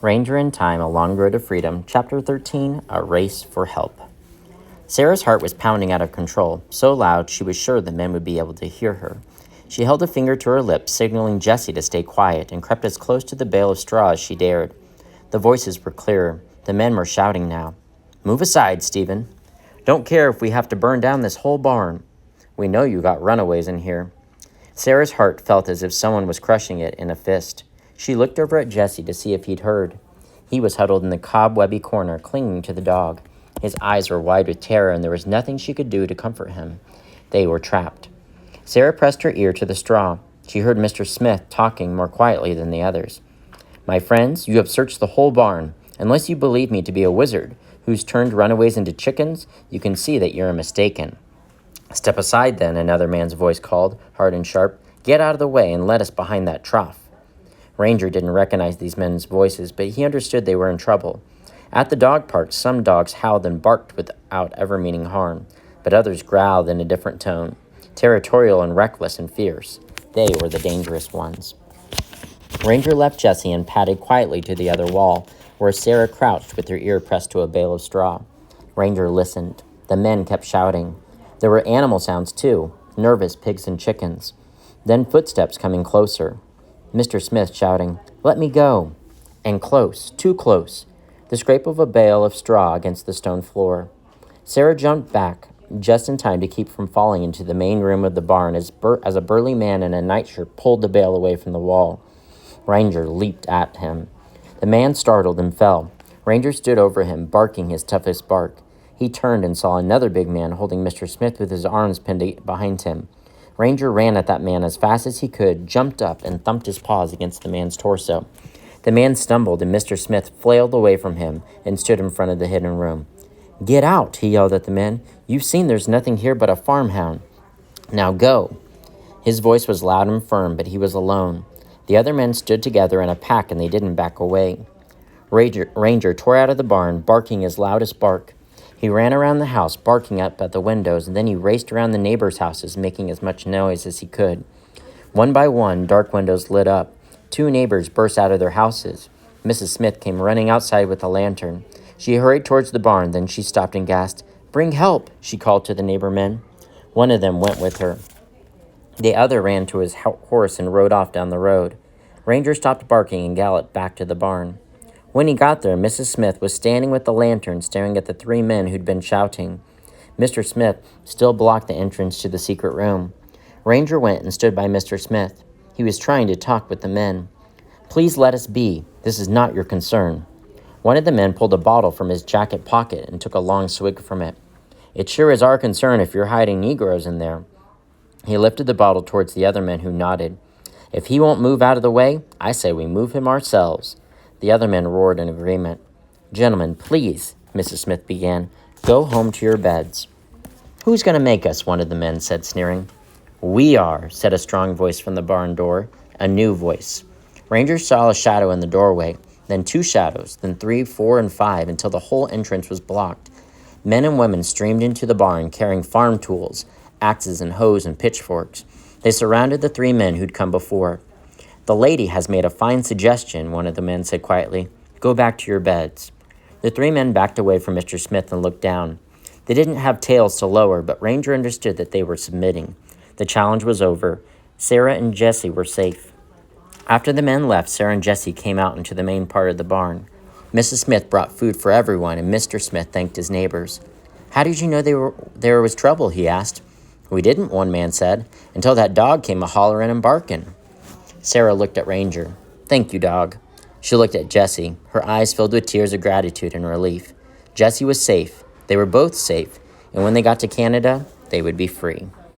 Ranger in Time, A Long Road to Freedom, Chapter 13, A Race for Help. Sarah's heart was pounding out of control, so loud she was sure the men would be able to hear her. She held a finger to her lips, signaling Jessie to stay quiet, and crept as close to the bale of straw as she dared. The voices were clearer. The men were shouting now. "Move aside, Stephen. Don't care if we have to burn down this whole barn. We know you got runaways in here." Sarah's heart felt as if someone was crushing it in a fist. She looked over at Jessie to see if he'd heard. He was huddled in the cobwebby corner, clinging to the dog. His eyes were wide with terror, and there was nothing she could do to comfort him. They were trapped. Sarah pressed her ear to the straw. She heard Mr. Smith talking more quietly than the others. "My friends, you have searched the whole barn. Unless you believe me to be a wizard who's turned runaways into chickens, you can see that you're mistaken." "Step aside, then," another man's voice called, hard and sharp. "Get out of the way and let us behind that trough." Ranger didn't recognize these men's voices, but he understood they were in trouble. At the dog park, some dogs howled and barked without ever meaning harm, but others growled in a different tone, territorial and reckless and fierce. They were the dangerous ones. Ranger left Jessie and padded quietly to the other wall, where Sarah crouched with her ear pressed to a bale of straw. Ranger listened. The men kept shouting. There were animal sounds, too, nervous pigs and chickens. Then footsteps coming closer. Mr. Smith shouting, "Let me go!" And close, too close, the scrape of a bale of straw against the stone floor. Sarah jumped back, just in time to keep from falling into the main room of the barn as a burly man in a nightshirt pulled the bale away from the wall. Ranger leaped at him. The man startled and fell. Ranger stood over him, barking his toughest bark. He turned and saw another big man holding Mr. Smith with his arms pinned behind him. Ranger ran at that man as fast as he could, jumped up, and thumped his paws against the man's torso. The man stumbled, and Mr. Smith flailed away from him and stood in front of the hidden room. "Get out," he yelled at the men. "You've seen there's nothing here but a farmhound. Now go." His voice was loud and firm, but he was alone. The other men stood together in a pack, and they didn't back away. Ranger tore out of the barn, barking his loudest bark. He ran around the house, barking up at the windows, and then he raced around the neighbors' houses, making as much noise as he could. One by one, dark windows lit up. 2 neighbors burst out of their houses. Mrs. Smith came running outside with a lantern. She hurried towards the barn, then she stopped and gasped. "Bring help," she called to the neighbor men. One of them went with her. The other ran to his horse and rode off down the road. Ranger stopped barking and galloped back to the barn. When he got there, Mrs. Smith was standing with the lantern staring at the 3 men who'd been shouting. Mr. Smith still blocked the entrance to the secret room. Ranger went and stood by Mr. Smith. He was trying to talk with the men. "Please let us be. This is not your concern." One of the men pulled a bottle from his jacket pocket and took a long swig from it. "It sure is our concern if you're hiding Negroes in there." He lifted the bottle towards the other men, who nodded. "If he won't move out of the way, I say we move him ourselves." The other men roared in agreement. "Gentlemen, please," Mrs. Smith began, "go home to your beds." "Who's going to make us?" one of the men said, sneering. "We are," said a strong voice from the barn door, a new voice. Ranger saw a shadow in the doorway, then 2 shadows, then 3, 4, and 5, until the whole entrance was blocked. Men and women streamed into the barn, carrying farm tools, axes and hoes and pitchforks. They surrounded the 3 men who'd come before. "The lady has made a fine suggestion," one of the men said quietly. "Go back to your beds." The 3 men backed away from Mr. Smith and looked down. They didn't have tails to lower, but Ranger understood that they were submitting. The challenge was over. Sarah and Jessie were safe. After the men left, Sarah and Jessie came out into the main part of the barn. Mrs. Smith brought food for everyone, and Mr. Smith thanked his neighbors. "How did you know there was trouble?" he asked. "We didn't," one man said, "until that dog came a-hollerin' and barkin'." Sarah looked at Ranger. "Thank you, dog." She looked at Jessie, her eyes filled with tears of gratitude and relief. Jessie was safe. They were both safe, and when they got to Canada, they would be free.